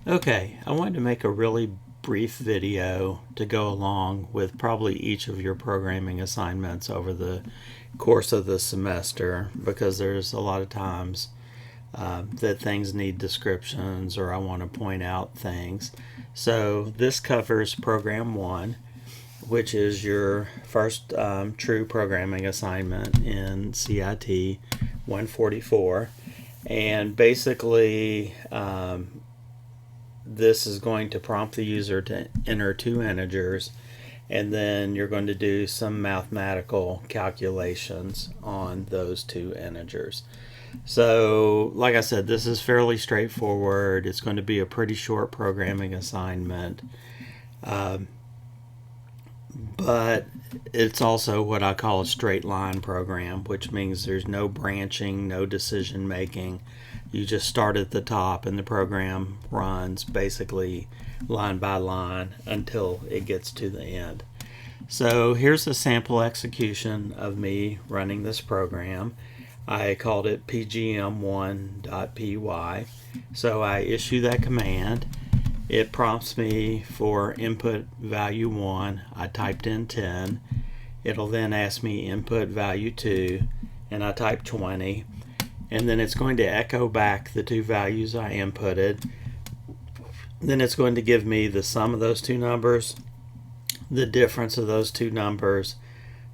Okay, I wanted to make a really brief video to go along with probably each of your programming assignments over the course of the semester, because there's a lot of times that things need descriptions or I want to point out things. So this covers Program 1, which is your first true programming assignment in CIT 144. And basically, this is going to prompt the user to enter two integers, and then you're going to do some mathematical calculations on those two integers. So, like I said, this is fairly straightforward. It's going to be a pretty short programming assignment, but it's also what I call a straight line program, which means there's no branching, no decision making. You just start at the top and the program runs basically line by line until it gets to the end. So here's a sample execution of me running this program. I called it PGM1.py. So I issue that command. It prompts me for input value 1. I typed in 10. It'll then ask me input value 2, and I type 20. And then it's going to echo back the two values I inputted. Then it's going to give me the sum of those two numbers, the difference of those two numbers,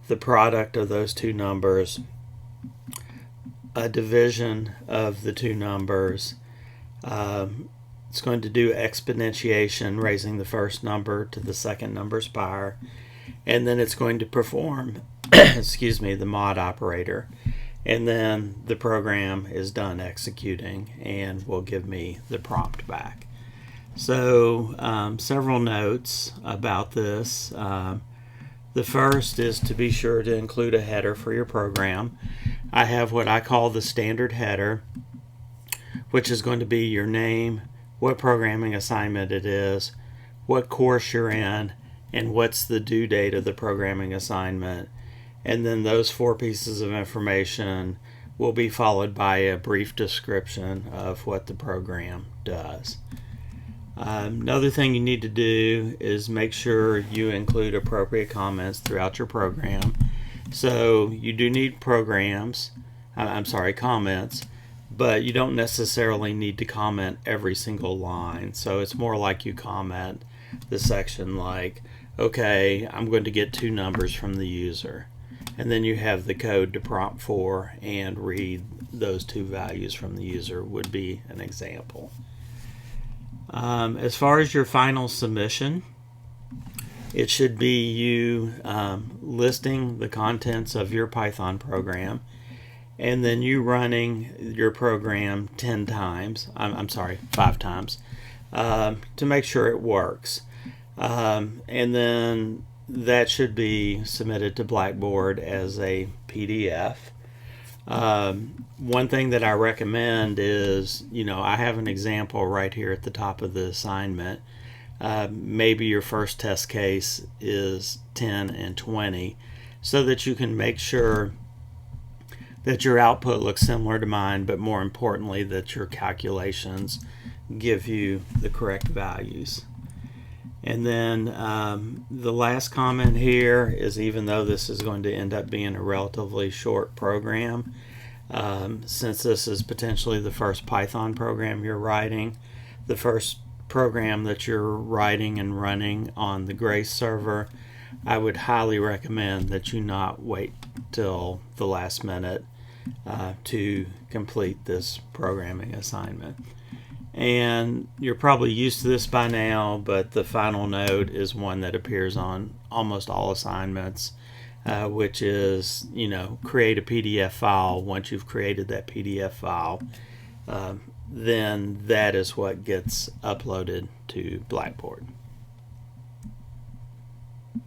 the product of those two numbers, a division of the two numbers. It's going to do exponentiation, raising the first number to the second number's power. And then it's going to perform the mod operator. And then the program is done executing and will give me the prompt back. So several notes about this. The first is to be sure to include a header for your program. I have what I call the standard header, which is going to be your name, what programming assignment it is, what course you're in, and what's the due date of the programming assignment. And then those four pieces of information will be followed by a brief description of what the program does. Another thing you need to do is make sure you include appropriate comments throughout your program. So you do need comments, but you don't necessarily need to comment every single line. So it's more like you comment the section like, okay, I'm going to get two numbers from the user. And then you have the code to prompt for and read those two values from the user would be an example. As far as your final submission, it should be you listing the contents of your Python program, and then you running your program 5 times to make sure it works. And then that should be submitted to Blackboard as a PDF. One thing that I recommend is, I have an example right here at the top of the assignment. Maybe your first test case is 10 and 20, so that you can make sure that your output looks similar to mine, but more importantly that your calculations give you the correct values. And then the last comment here is, even though this is going to end up being a relatively short program, since this is potentially the first Python program you're writing, the first program that you're writing and running on the Grace server, I would highly recommend that you not wait till the last minute to complete this programming assignment. And you're probably used to this by now, but the final note is one that appears on almost all assignments, which is, create a PDF file. Once you've created that PDF file, then that is what gets uploaded to Blackboard.